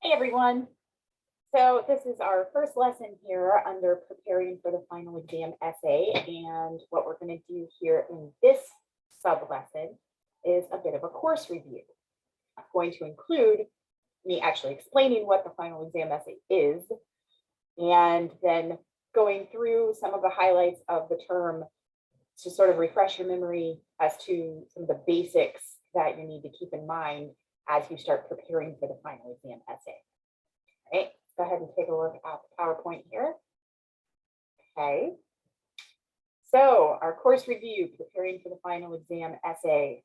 Hey everyone. So this is our first lesson here under preparing for the final exam essay. And what we're going to do here in this sub lesson is a bit of a course review. I'm going to include me actually explaining what the final exam essay is, and then going through some of the highlights of the term to sort of refresh your memory as to some of the basics that you need to keep in mind as you start preparing for the final exam essay. All right, go ahead and take a look at the PowerPoint here. Okay, so our course review, preparing for the final exam essay.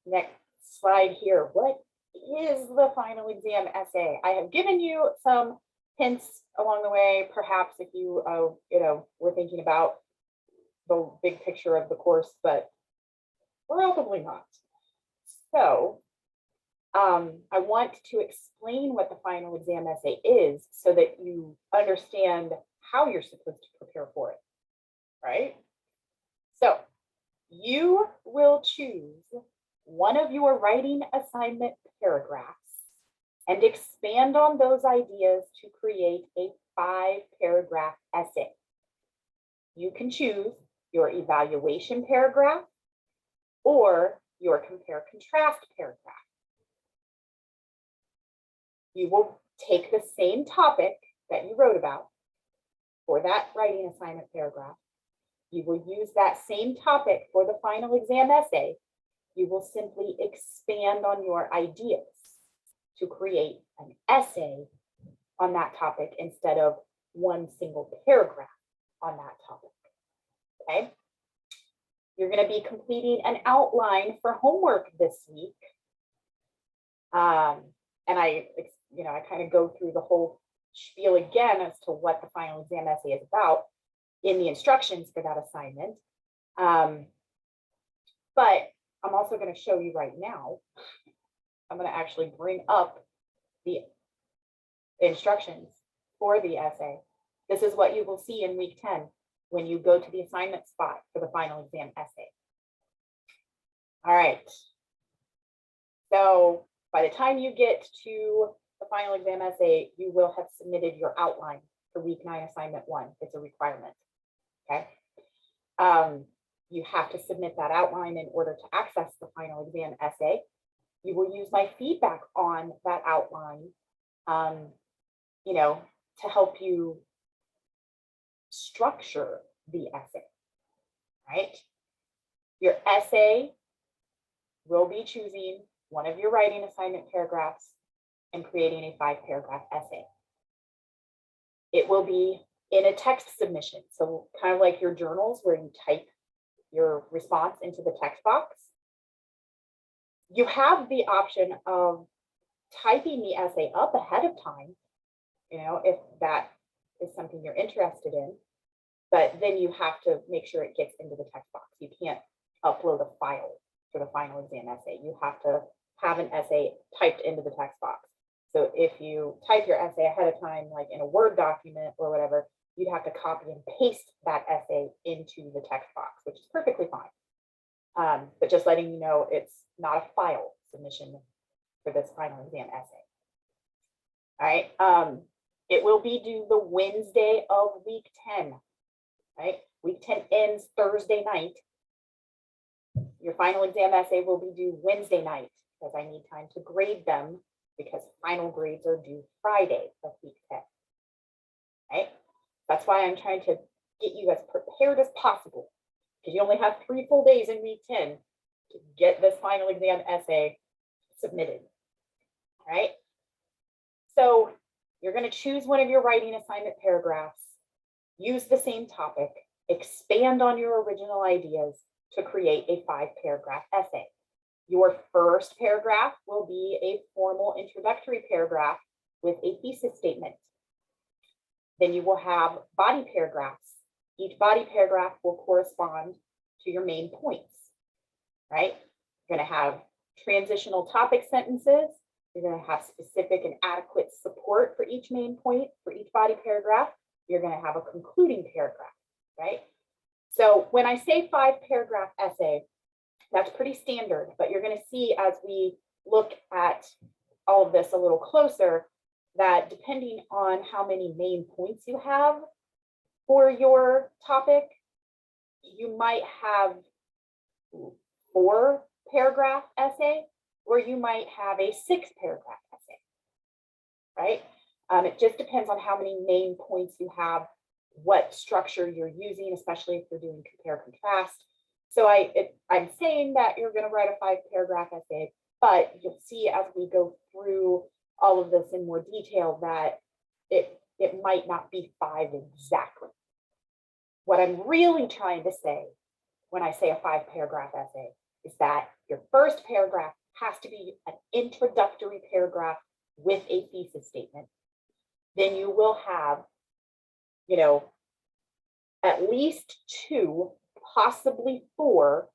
Next slide here. What is the final exam essay? I have given you some hints along the way. Perhaps if you, were thinking about the big picture of the course, but probably not. So I want to explain what the final exam essay is so that you understand how you're supposed to prepare for it, right? So you will choose one of your writing assignment paragraphs and expand on those ideas to create a 5-paragraph essay. You can choose your evaluation paragraph or your compare-contrast paragraph. You will take the same topic that you wrote about for that writing assignment paragraph. You will use that same topic for the final exam essay. You will simply expand on your ideas to create an essay on that topic instead of one single paragraph on that topic. Okay? You're going to be completing an outline for homework this week. And I kind of go through the whole spiel again as to what the final exam essay is about in the instructions for that assignment. But I'm also going to show you right now. I'm going to actually bring up the instructions for the essay. This is what you will see in week 10 when you go to the assignment spot for the final exam essay. All right. So by the time you get to the final exam essay, you will have submitted your outline for week 9 assignment 1. It's a requirement. Okay. You have to submit that outline in order to access the final exam essay. You will use my feedback on that outline, to help you structure the essay, right? Your essay will be choosing one of your writing assignment paragraphs and creating a 5-paragraph essay. It will be in a text submission. So kind of like your journals where you type your response into the text box. You have the option of typing the essay up ahead of time, if that is something you're interested in, but then you have to make sure it gets into the text box. You can't upload a file for the final exam essay. You have to have an essay typed into the text box. So if you type your essay ahead of time, like in a Word document or whatever, you'd have to copy and paste that essay into the text box, which is perfectly fine. But just letting you know, it's not a file submission for this final exam essay. All right. It will be due the Wednesday of week 10. Right? Week 10 ends Thursday night. Your final exam essay will be due Wednesday night because I need time to grade them because final grades are due Friday of week 10. Right? That's why I'm trying to get you as prepared as possible because you only have 3 full days in week 10 to get this final exam essay submitted. All right? So you're going to choose one of your writing assignment paragraphs, use the same topic, expand on your original ideas to create a 5-paragraph essay. Your first paragraph will be a formal introductory paragraph with a thesis statement. Then you will have body paragraphs. Each body paragraph will correspond to your main points, right? You're going to have transitional topic sentences. You're going to have specific and adequate support for each main point, for each body paragraph. You're going to have a concluding paragraph, right? So when I say 5-paragraph essay, that's pretty standard, but you're going to see as we look at all of this a little closer, that depending on how many main points you have for your topic, you might have 4-paragraph essay, or you might have a 6-paragraph essay, right? It just depends on how many main points you have, what structure you're using, especially if you're doing compare contrast. So I'm saying that you're going to write a 5-paragraph essay, but you'll see as we go through all of this in more detail that it might not be 5 exactly. What I'm really trying to say when I say a 5-paragraph essay is that your first paragraph has to be an introductory paragraph with a thesis statement. Then you will have, at least 2, possibly 4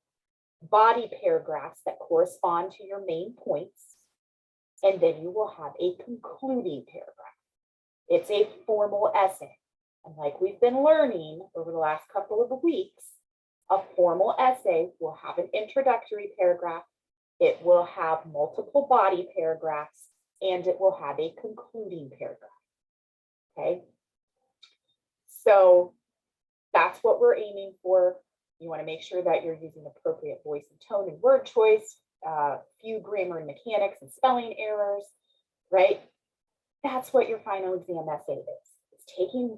body paragraphs that correspond to your main points. And then you will have a concluding paragraph. It's a formal essay. And like we've been learning over the last couple of weeks, a formal essay will have an introductory paragraph, it will have multiple body paragraphs, and it will have a concluding paragraph. Okay, so that's what we're aiming for. You want to make sure that you're using appropriate voice and tone and word choice, few grammar and mechanics and spelling errors, right? That's what your final exam essay is. It's taking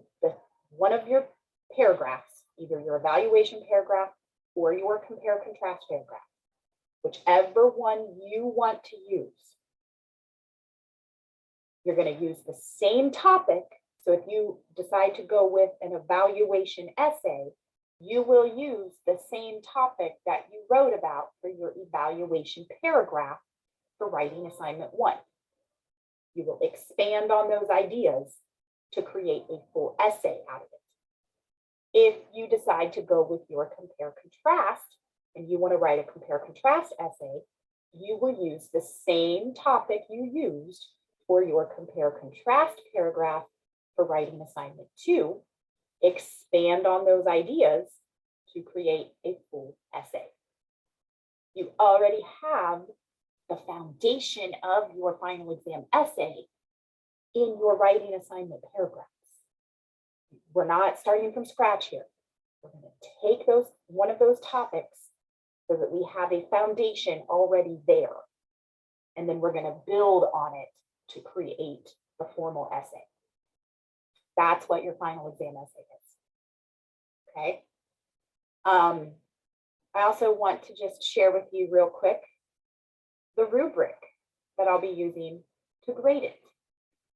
one of your paragraphs, either your evaluation paragraph or your compare contrast paragraph, whichever one you want to use. You're going to use the same topic. So if you decide to go with an evaluation essay, you will use the same topic that you wrote about for your evaluation paragraph for writing assignment 1. You will expand on those ideas to create a full essay out of it. If you decide to go with your compare contrast and you want to write a compare contrast essay, you will use the same topic you used for your compare contrast paragraph for writing assignment 2, expand on those ideas to create a full essay. You already have the foundation of your final exam essay in your writing assignment paragraphs. We're not starting from scratch here. We're going to take one of those topics so that we have a foundation already there. And then we're going to build on it to create the formal essay. That's what your final exam essay is. Okay. I also want to just share with you real quick the rubric that I'll be using to grade it.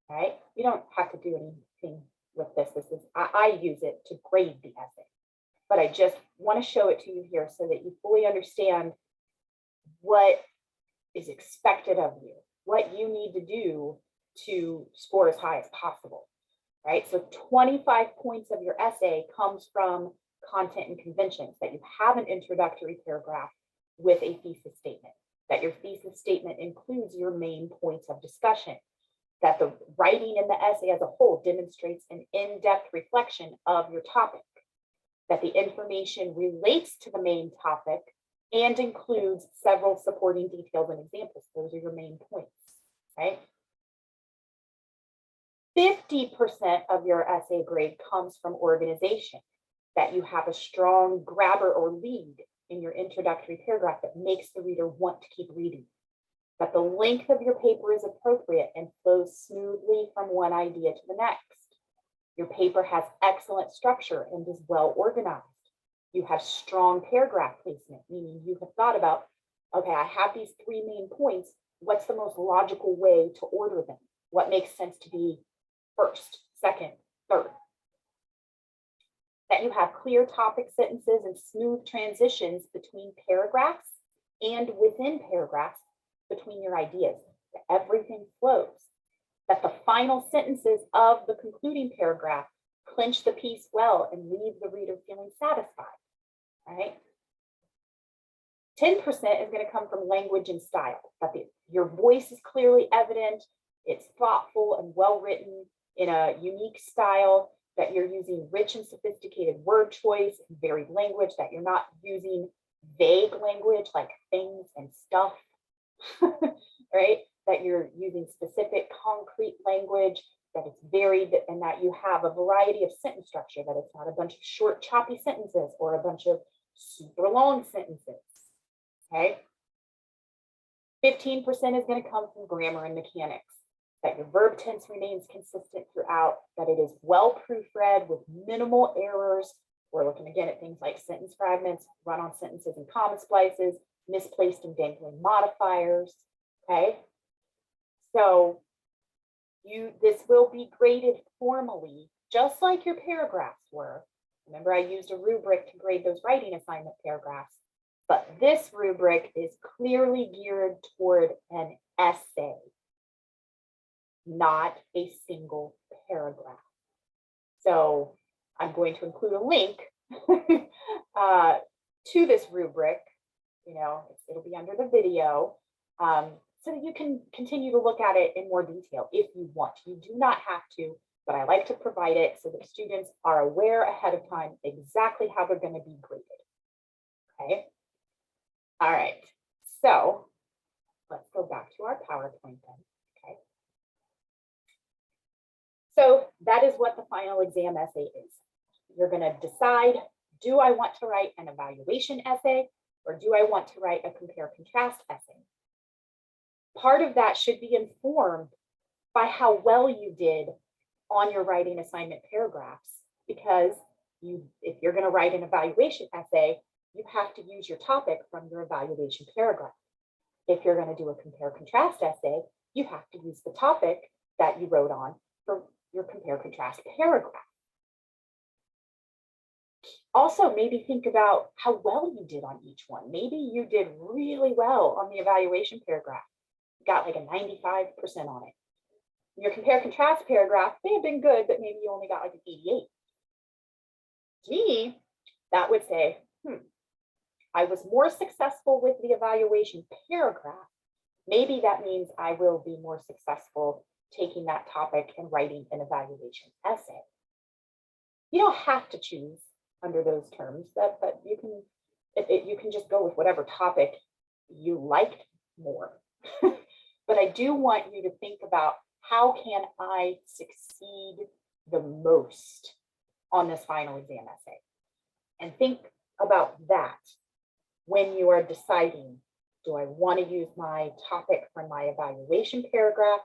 All right. You don't have to do anything with this. I use it to grade the essay, but I just want to show it to you here so that you fully understand what is expected of you, what you need to do to score as high as possible. Right? So 25 points of your essay comes from content and conventions, that you have an introductory paragraph with a thesis statement, that your thesis statement includes your main points of discussion, that the writing in the essay as a whole demonstrates an in-depth reflection of your topic, that the information relates to the main topic and includes several supporting details and examples. Those are your main points, right? 50% of your essay grade comes from organization, that you have a strong grabber or lead in your introductory paragraph that makes the reader want to keep reading, that the length of your paper is appropriate and flows smoothly from one idea to the next. Your paper has excellent structure and is well organized. You have strong paragraph placement, meaning you have thought about, okay, I have these 3 main points. What's the most logical way to order them? What makes sense to be first, second, third? That you have clear topic sentences and smooth transitions between paragraphs and within paragraphs between your ideas, that everything flows, that the final sentences of the concluding paragraph clinch the piece well and leave the reader feeling satisfied, right? 10% is going to come from language and style, that your voice is clearly evident, it's thoughtful and well written in a unique style, that you're using rich and sophisticated word choice and varied language, that you're not using vague language like things and stuff, right? that you're using specific concrete language, that it's varied, and that you have a variety of sentence structure, that it's not a bunch of short, choppy sentences or a bunch of super long sentences, okay? 15% is going to come from grammar and mechanics, that your verb tense remains consistent throughout, that it is well proofread with minimal errors. We're looking again at things like sentence fragments, run-on sentences and comma splices, misplaced and dangling modifiers, okay? So this will be graded formally, just like your paragraphs were. Remember, I used a rubric to grade those writing assignment paragraphs, but this rubric is clearly geared toward an essay, not a single paragraph. So I'm going to include a link to this rubric. It'll be under the video, so that you can continue to look at it in more detail if you want. You do not have to, but I like to provide it so that students are aware ahead of time exactly how they're going to be graded. Okay. All right. So let's go back to our PowerPoint then. Okay. So that is what the final exam essay is. You're going to decide, do I want to write an evaluation essay or do I want to write a compare-contrast essay? Part of that should be informed by how well you did on your writing assignment paragraphs, because if you're going to write an evaluation essay, you have to use your topic from your evaluation paragraph. If you're going to do a compare-contrast essay, you have to use the topic that you wrote on for your compare-contrast paragraph. Also, maybe think about how well you did on each one. Maybe you did really well on the evaluation paragraph. You got like a 95% on it. Your compare-contrast paragraph may have been good, but maybe you only got like an 88. To me, that would say, I was more successful with the evaluation paragraph. Maybe that means I will be more successful taking that topic and writing an evaluation essay. You don't have to choose under those terms, but you can just go with whatever topic you liked more. But I do want you to think about, how can I succeed the most on this final exam essay? And think about that when you are deciding, do I want to use my topic from my evaluation paragraph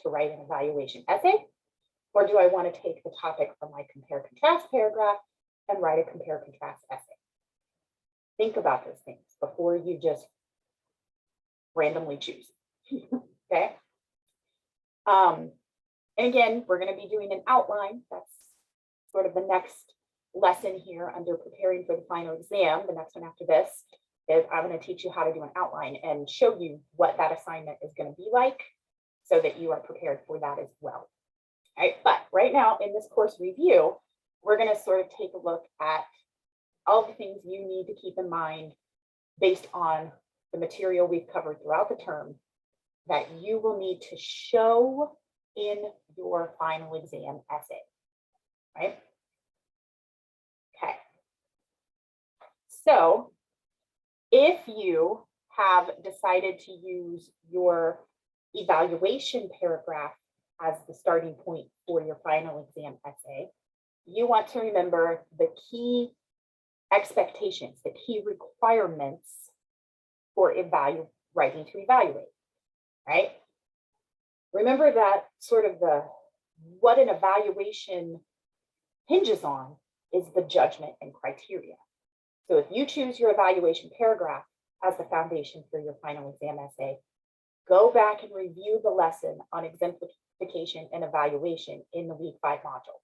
to write an evaluation essay? Or do I want to take the topic from my compare-contrast paragraph and write a compare-contrast essay? Think about those things before you just randomly choose. Okay. And again, we're going to be doing an outline. That's sort of the next lesson here under preparing for the final exam. The next one after this is I'm going to teach you how to do an outline and show you what that assignment is going to be like so that you are prepared for that as well. All right, but right now in this course review, we're going to sort of take a look at all the things you need to keep in mind based on the material we've covered throughout the term that you will need to show in your final exam essay, right? Okay. So if you have decided to use your evaluation paragraph as the starting point for your final exam essay, you want to remember the key expectations, the key requirements for writing to evaluate, right? Remember that sort of what an evaluation hinges on is the judgment and criteria. So if you choose your evaluation paragraph as the foundation for your final exam essay, go back and review the lesson on exemplification and evaluation in the week 5 module.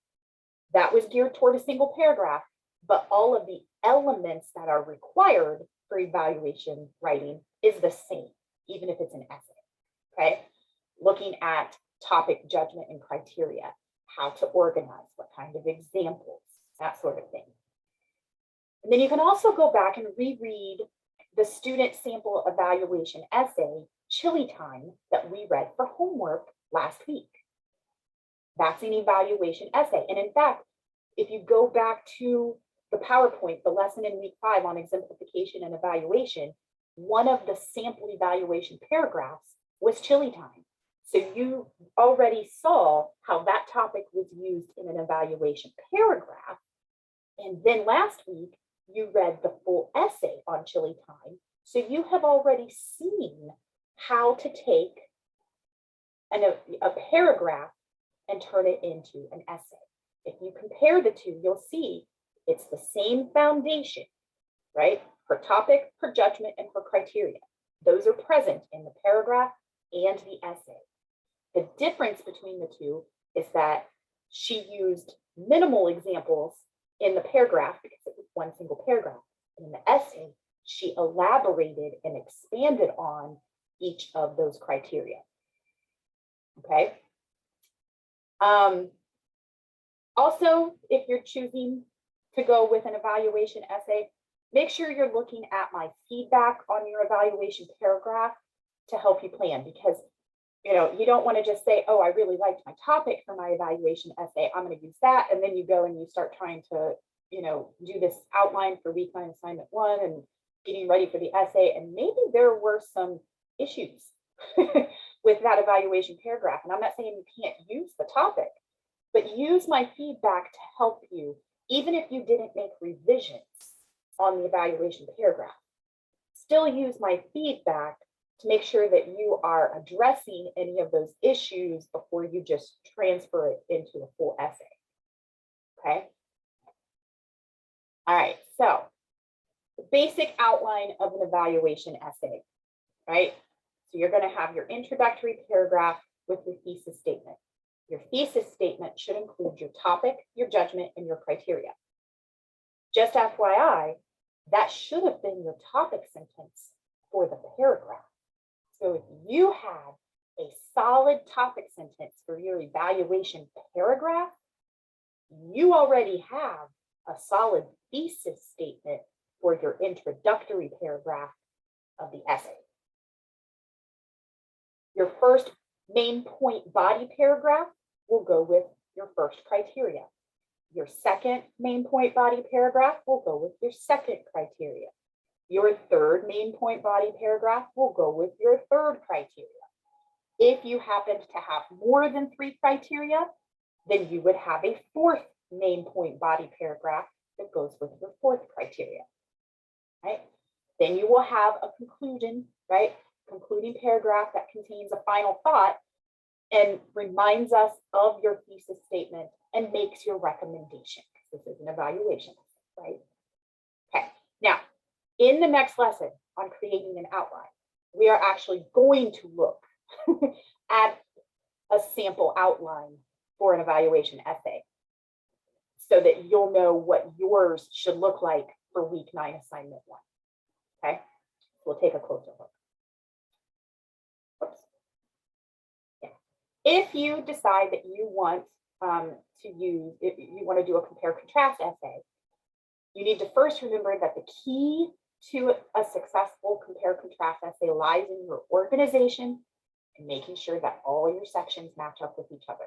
That was geared toward a single paragraph, but all of the elements that are required for evaluation writing is the same, even if it's an essay, okay? Looking at topic, judgment, and criteria, how to organize, what kind of examples, that sort of thing. And then you can also go back and reread the student sample evaluation essay, Chili Time, that we read for homework last week. That's an evaluation essay. And in fact, if you go back to the PowerPoint, the lesson in week 5 on exemplification and evaluation, one of the sample evaluation paragraphs was chili time. So you already saw how that topic was used in an evaluation paragraph. And then last week, you read the full essay on chili time. So you have already seen how to take a paragraph and turn it into an essay. If you compare the two, you'll see it's the same foundation, right? Her topic, her judgment, and her criteria. Those are present in the paragraph and the essay. The difference between the two is that she used minimal examples in the paragraph because it was one single paragraph. And in the essay, she elaborated and expanded on each of those criteria. Okay. Also, if you're choosing to go with an evaluation essay, make sure you're looking at my feedback on your evaluation paragraph to help you plan, because you don't want to just say, oh, I really liked my topic for my evaluation essay, I'm going to use that. And then you go and you start trying to, do this outline for week 9 assignment 1 and getting ready for the essay. And maybe there were some issues with that evaluation paragraph. And I'm not saying you can't use the topic, but use my feedback to help you, even if you didn't make revisions on the evaluation paragraph. Still use my feedback to make sure that you are addressing any of those issues before you just transfer it into a full essay. Okay. All right. So the basic outline of an evaluation essay, right? So you're going to have your introductory paragraph with your thesis statement. Your thesis statement should include your topic, your judgment, and your criteria. Just FYI, that should have been your topic sentence for the paragraph. So if you had a solid topic sentence for your evaluation paragraph, you already have a solid thesis statement for your introductory paragraph of the essay. Your first main point body paragraph will go with your first criteria. Your second main point body paragraph will go with your second criteria. Your third main point body paragraph will go with your third criteria. If you happen to have more than 3 criteria, then you would have a fourth main point body paragraph that goes with your fourth criteria, right? Then you will have a conclusion, right? Concluding paragraph that contains a final thought and reminds us of your thesis statement and makes your recommendation. This is an evaluation, right? Okay, now in the next lesson on creating an outline, we are actually going to look at a sample outline for an evaluation essay so that you'll know what yours should look like for week 9 assignment 1. Okay, we'll take a closer look. Oops. Yeah. If you decide that you want if you want to do a compare-contrast essay, you need to first remember that the key to a successful compare-contrast essay lies in your organization and making sure that all your sections match up with each other.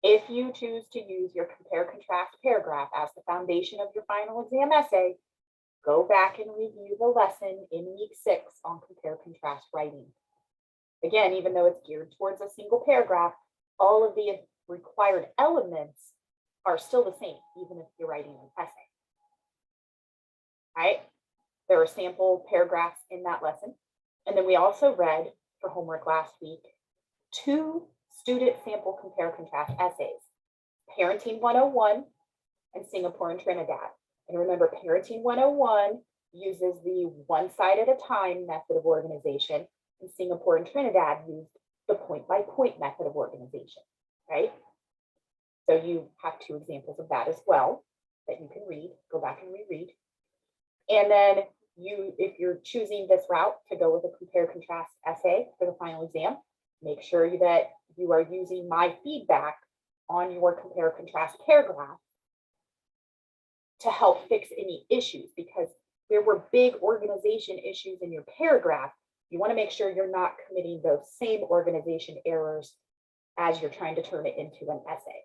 If you choose to use your compare-contrast paragraph as the foundation of your final exam essay, go back and review the lesson in week 6 on compare-contrast writing. Again, even though it's geared towards a single paragraph, all of the required elements are still the same, even if you're writing an essay. All right, there are sample paragraphs in that lesson. And then we also read for homework last week 2 student sample compare-contrast essays, Parenting 101 and Singapore and Trinidad. And remember, Parenting 101 uses the one side at a time method of organization, and Singapore and Trinidad used the point-by-point method of organization, right? So you have 2 examples of that as well that you can read, go back and reread. And then if you're choosing this route to go with a compare-contrast essay for the final exam, make sure that you are using my feedback on your compare-contrast paragraph to help fix any issues, because there were big organization issues in your paragraph. You want to make sure you're not committing those same organization errors as you're trying to turn it into an essay.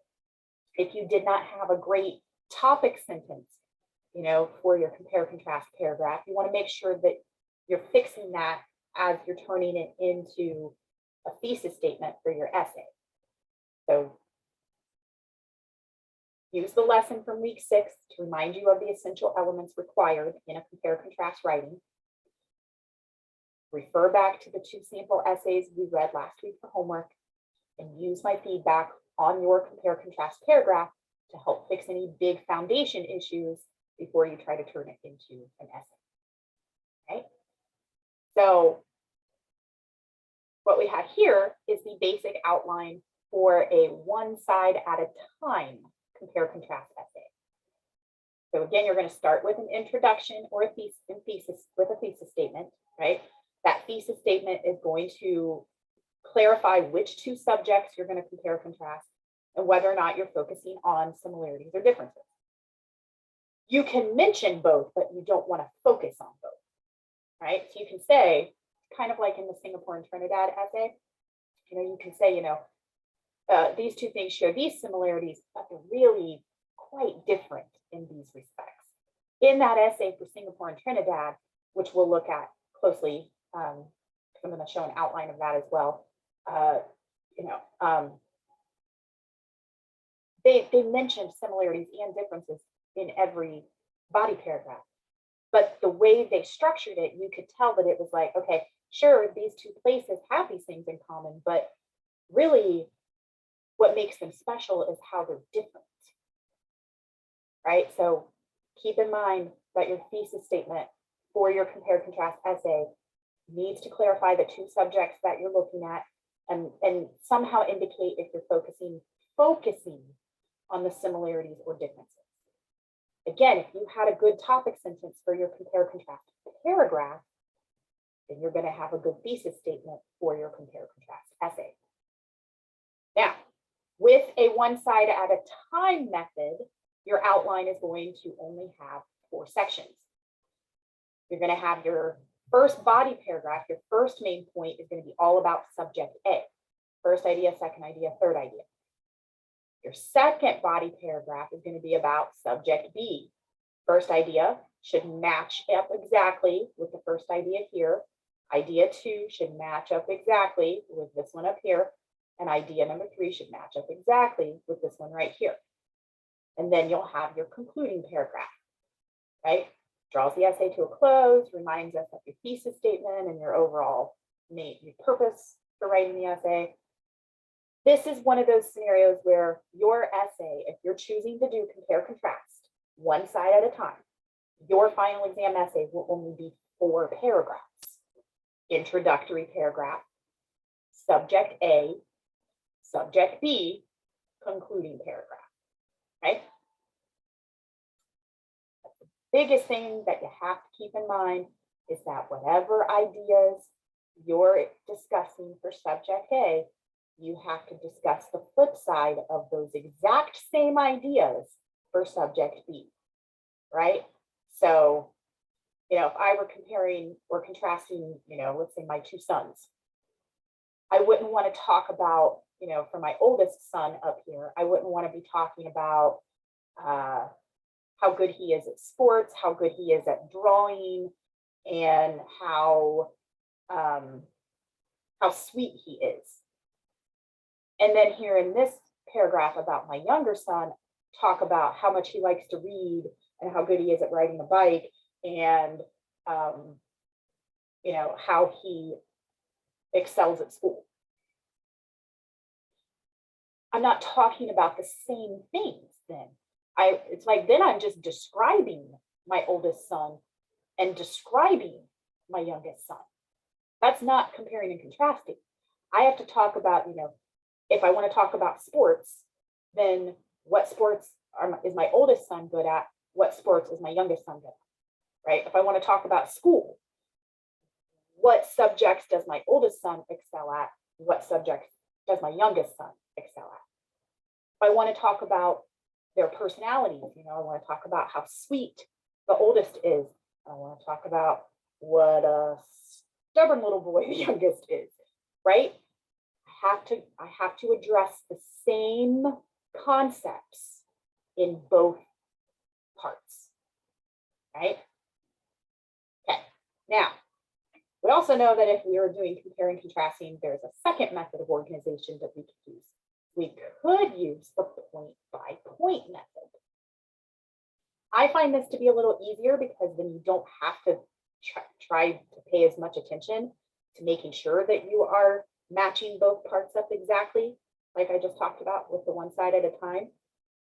If you did not have a great topic sentence, for your compare-contrast paragraph, you want to make sure that you're fixing that as you're turning it into a thesis statement for your essay. So use the lesson from week 6 to remind you of the essential elements required in a compare-contrast writing. Refer back to the 2 sample essays we read last week for homework, and use my feedback on your compare-contrast paragraph to help fix any big foundation issues before you try to turn it into an essay. Okay? So what we have here is the basic outline for a one side at a time compare-contrast essay. So again, you're going to start with an introduction or a thesis with a thesis statement, right? That thesis statement is going to clarify which 2 subjects you're going to compare contrast and whether or not you're focusing on similarities or differences. You can mention both, but you don't want to focus on both, right? So you can say, kind of like in the Singapore and Trinidad essay, you can say, these 2 things share these similarities, but they're really quite different in these respects. In that essay for Singapore and Trinidad, which we'll look at closely, I'm going to show an outline of that as well. They mentioned similarities and differences in every body paragraph, but the way they structured it, you could tell that it was like, okay, sure, these 2 places have these things in common, but really what makes them special is how they're different, right? So keep in mind that your thesis statement for your compare-contrast essay needs to clarify the 2 subjects that you're looking at and somehow indicate if you're focusing on the similarities or differences. Again, if you had a good topic sentence for your compare-contrast paragraph, then you're going to have a good thesis statement for your compare-contrast essay. Now, with a one side at a time method, your outline is going to only have 4 sections. You're going to have your first body paragraph, your first main point is going to be all about subject A. First idea, second idea, third idea. Your second body paragraph is going to be about subject B. First idea should match up exactly with the first idea here. Idea 2 should match up exactly with this one up here. And idea number 3 should match up exactly with this one right here. And then you'll have your concluding paragraph, right? Draws the essay to a close, reminds us of your thesis statement and your overall purpose for writing the essay. This is one of those scenarios where your essay, if you're choosing to do compare-contrast, one side at a time, your final exam essay will only be 4 paragraphs. Introductory paragraph, subject A, subject B, concluding paragraph, right? Biggest thing that you have to keep in mind is that whatever ideas you're discussing for subject A, you have to discuss the flip side of those exact same ideas for subject B, right? So, if I were comparing or contrasting, let's say my 2 sons, I wouldn't want to talk about, for my oldest son up here, I wouldn't want to be talking about how good he is at sports, how good he is at drawing, and how sweet he is. And then here in this paragraph about my younger son, talk about how much he likes to read and how good he is at riding a bike and, how he excels at school. I'm not talking about the same things then. It's like then I'm just describing my oldest son and describing my youngest son. That's not comparing and contrasting. I have to talk about, if I want to talk about sports, then what sports is my oldest son good at? What sports is my youngest son good at, right? If I want to talk about school, what subjects does my oldest son excel at? What subjects does my youngest son excel at? If I want to talk about their personalities, I want to talk about how sweet the oldest is. I want to talk about what a stubborn little boy the youngest is, right? I have to address the same concepts in both parts, right? Okay, now We also know that if we are doing compare and contrasting, there's a second method of organization that we could use. We could use the point-by-point method. I find this to be a little easier because then you don't have to try to pay as much attention to making sure that you are matching both parts up exactly, like I just talked about with the one side at a time.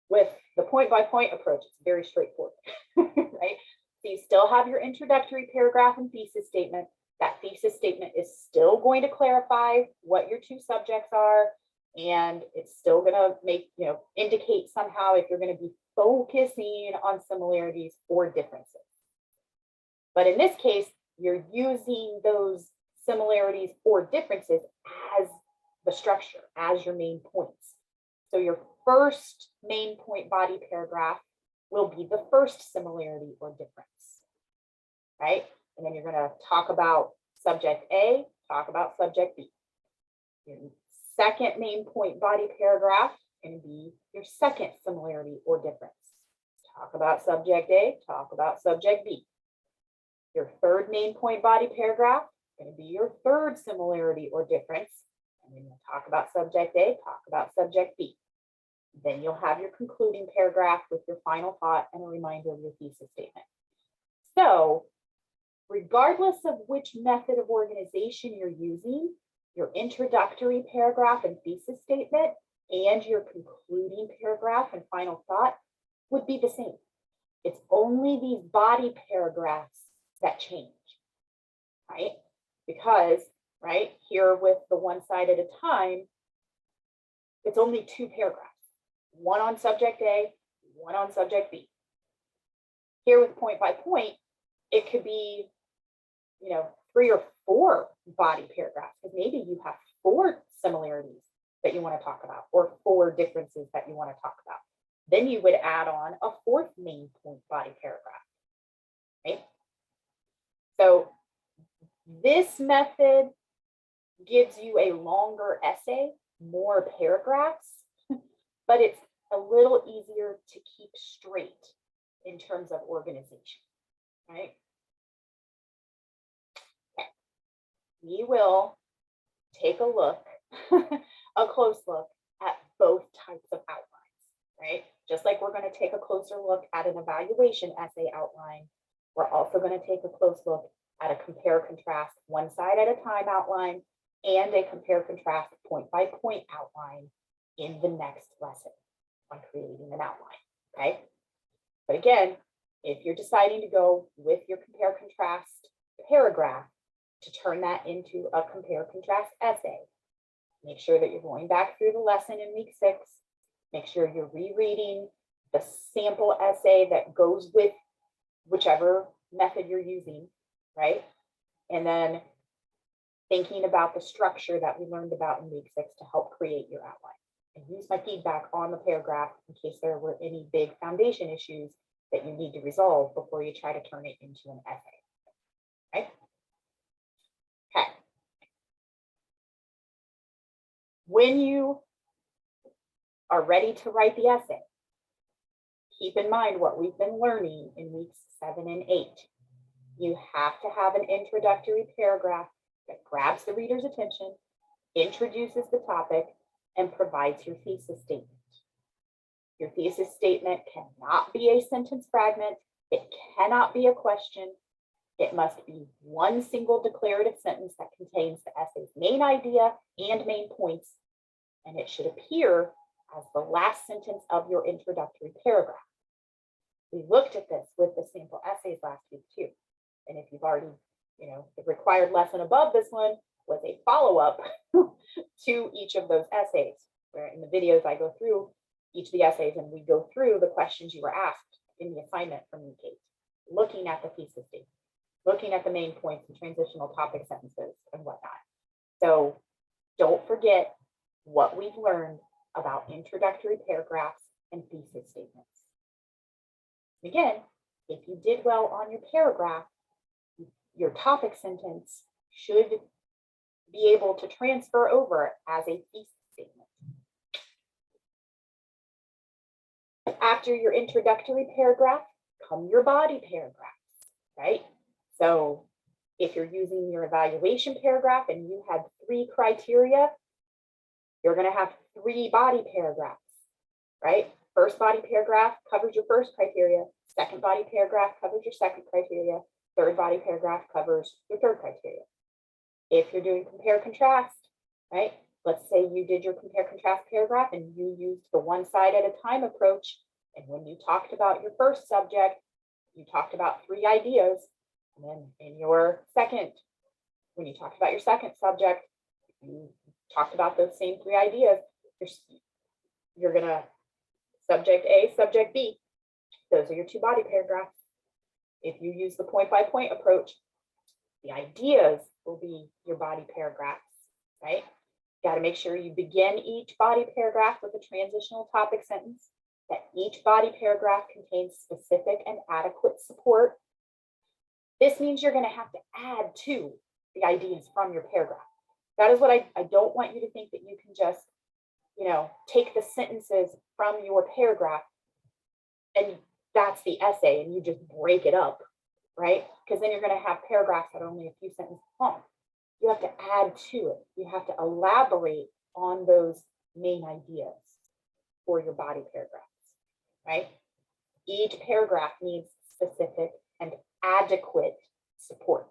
With the point-by-point approach, it's very straightforward, right? So you still have your introductory paragraph and thesis statement. That thesis statement is still going to clarify what your two subjects are, and it's still going to make, indicate somehow if you're going to be focusing on similarities or differences. But in this case, you're using those similarities or differences as the structure, as your main points. So your first main point body paragraph will be the first similarity or difference, right? And then you're going to talk about subject A, talk about subject B. Your second main point body paragraph can be your second similarity or difference. Talk about subject A, talk about subject B. Your third main point body paragraph is going to be your third similarity or difference. And then you'll talk about subject A, talk about subject B. Then you'll have your concluding paragraph with your final thought and a reminder of your thesis statement. So regardless of which method of organization you're using, your introductory paragraph and thesis statement and your concluding paragraph and final thought would be the same. It's only these body paragraphs that change, right? Because, right, here with the one side at a time, it's only two paragraphs, one on subject A, one on subject B. Here with point by point, it could be, 3 or 4 body paragraphs, because maybe you have 4 similarities that you want to talk about or 4 differences that you want to talk about. Then you would add on a 4th main point body paragraph, right? So this method gives you a longer essay, more paragraphs, but it's a little easier to keep straight in terms of organization, right? Okay. We will take a look, a close look at both types of outlines, right? Just like we're going to take a closer look at an evaluation essay outline, we're also going to take a close look at a compare contrast one side at a time outline and a compare contrast point by point outline in the next lesson on creating an outline, okay? But again, if you're deciding to go with your compare contrast paragraph to turn that into a compare contrast essay, make sure that you're going back through the lesson in week 6. Make sure you're rereading the sample essay that goes with whichever method you're using, right? And then thinking about the structure that we learned about in week 6 to help create your outline. And use my feedback on the paragraph in case there were any big foundation issues that you need to resolve before you try to turn it into an essay, right? Okay. When you are ready to write the essay, keep in mind what we've been learning in weeks 7 and 8. You have to have an introductory paragraph that grabs the reader's attention, introduces the topic, and provides your thesis statement. Your thesis statement cannot be a sentence fragment. It cannot be a question. It must be one single declarative sentence that contains the essay's main idea and main points, and it should appear as the last sentence of your introductory paragraph. We looked at this with the sample essays last week too. And if you've already, the required lesson above this one was a follow-up to each of those essays, where in the videos I go through each of the essays and we go through the questions you were asked in the assignment from week 8, looking at the thesis statement, looking at the main points and transitional topic sentences and whatnot. So don't forget what we've learned about introductory paragraphs and thesis statements. Again, if you did well on your paragraph, your topic sentence should be able to transfer over as a thesis statement. After your introductory paragraph come your body paragraphs, right? So If you're using your evaluation paragraph and you had 3 criteria, you're going to have 3 body paragraphs, right? First body paragraph covers your first criteria. Second body paragraph covers your second criteria. Third body paragraph covers your third criteria. If you're doing compare contrast, right? Let's say you did your compare contrast paragraph and you used the one side at a time approach. And when you talked about your first subject, you talked about 3 ideas. And then in your second, when you talked about your second subject, you talked about those same 3 ideas. You're going to subject A, subject B. Those are your 2 body paragraphs. If you use the point by point approach, the ideas will be your body paragraphs, right? Got to make sure you begin each body paragraph with a transitional topic sentence, that each body paragraph contains specific and adequate support. This means you're going to have to add to the ideas from your paragraph. That is what I don't want you to think that you can just, take the sentences from your paragraph and that's the essay and you just break it up, right? Because then you're going to have paragraphs that are only a few sentences long. You have to add to it. You have to elaborate on those main ideas for your body paragraphs, right? Each paragraph needs specific and adequate support.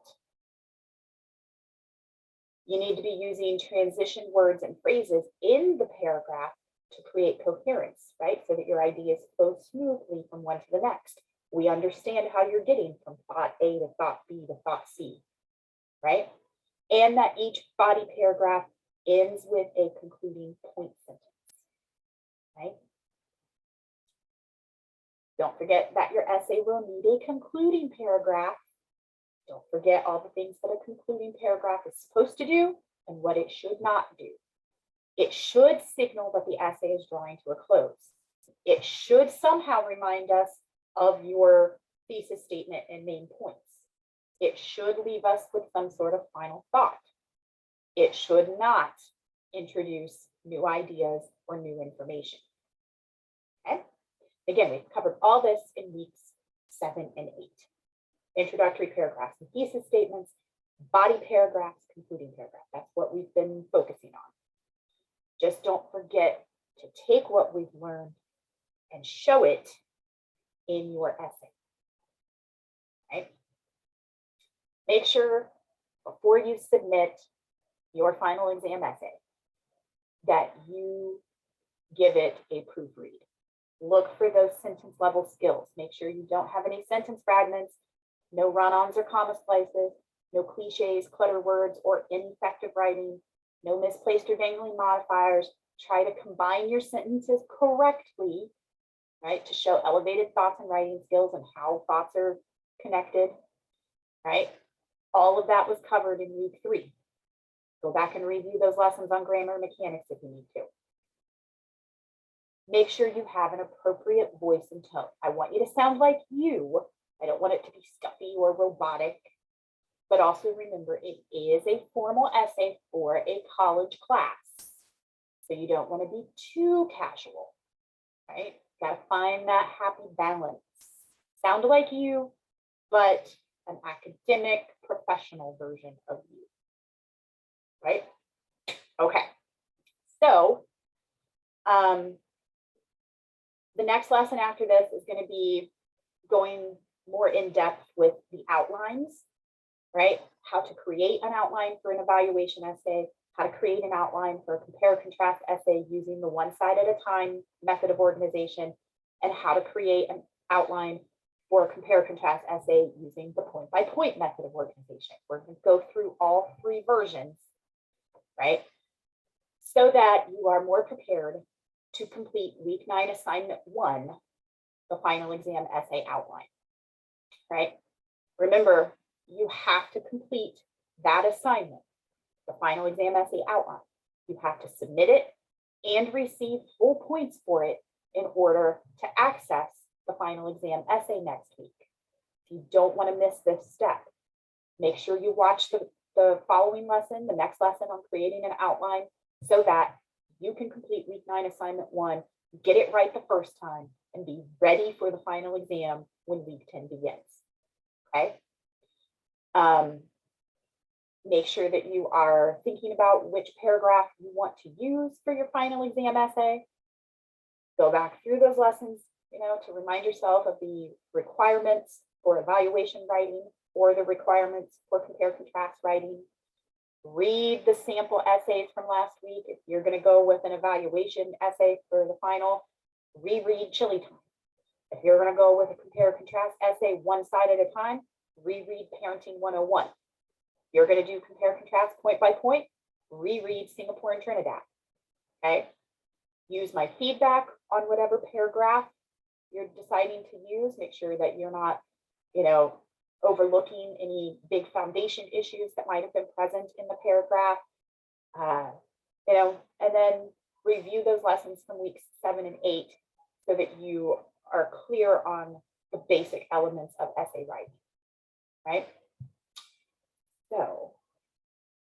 You need to be using transition words and phrases in the paragraph to create coherence, right? So that your ideas flow smoothly from one to the next. We understand how you're getting from thought A to thought B to thought C, right? And that each body paragraph ends with a concluding point sentence, right? Don't forget that your essay will need a concluding paragraph. Don't forget all the things that a concluding paragraph is supposed to do and what it should not do. It should signal that the essay is drawing to a close. It should somehow remind us of your thesis statement and main points. It should leave us with some sort of final thought. It should not introduce new ideas or new information. Okay? Again, we've covered all this in weeks 7 and 8. Introductory paragraphs and thesis statements, body paragraphs, concluding paragraph. That's what we've been focusing on. Just don't forget to take what we've learned and show it in your essay. Right? Make sure before you submit your final exam essay that you give it a proofread. Look for those sentence level skills. Make sure you don't have any sentence fragments, no run-ons or comma splices, no cliches, clutter words, or ineffective writing, no misplaced or dangling modifiers. Try to combine your sentences correctly, right, to show elevated thoughts and writing skills and how thoughts are connected, right? All of that was covered in week 3. Go back and review those lessons on grammar and mechanics if you need to. Make sure you have an appropriate voice and tone. I want you to sound like you. I don't want it to be stuffy or robotic, but also remember it is a formal essay for a college class. So you don't want to be too casual, right? Got to find that happy balance. Sound like you, but an academic, professional version of you, right? Okay. So, the next lesson after this is going to be going more in depth with the outlines, right? How to create an outline for an evaluation essay, how to create an outline for a compare contrast essay using the one side at a time method of organization, and how to create an outline for a compare contrast essay using the point by point method of organization. We're going to go through all 3 versions, right? So that you are more prepared to complete week 9 assignment 1, the final exam essay outline, right? Remember, you have to complete that assignment, the final exam essay outline. You have to submit it and receive full points for it in order to access the final exam essay next week. If you don't want to miss this step, make sure you watch the following lesson, the next lesson on creating an outline, so that you can complete week 9 assignment 1, get it right the first time, and be ready for the final exam when week 10 begins. Okay. Make sure that you are thinking about which paragraph you want to use for your final exam essay. Go back through those lessons, to remind yourself of the requirements for evaluation writing or the requirements for compare contrast writing. Read the sample essays from last week. If you're going to go with an evaluation essay for the final, reread Chili Time. If you're going to go with a compare contrast essay one side at a time, reread Parenting 101. If you're going to do compare contrast point by point, reread Singapore and Trinidad. Okay. Use my feedback on whatever paragraph you're deciding to use. Make sure that you're not, overlooking any big foundation issues that might have been present in the paragraph. And then review those lessons from weeks 7 and 8 so that you are clear on the basic elements of essay writing, right? So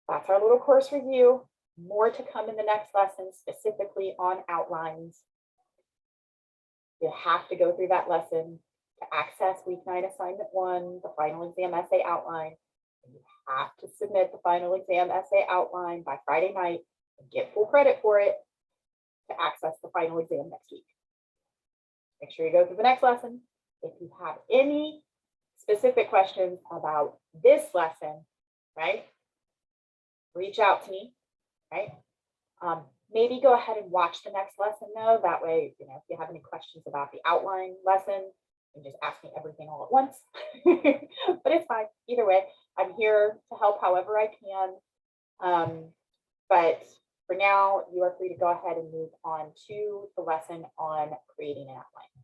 that's our little course review. More to come in the next lesson, specifically on outlines. You have to go through that lesson to access week 9 assignment 1, the final exam essay outline. And you have to submit the final exam essay outline by Friday night and get full credit for it to access the final exam next week. Make sure you go through the next lesson. If you have any specific questions about this lesson, right, reach out to me, right? Maybe go ahead and watch the next lesson though. That way, if you have any questions about the outline lesson, you can just ask me everything all at once. But it's fine. Either way, I'm here to help however I can. But for now, you are free to go ahead and move on to the lesson on creating an outline.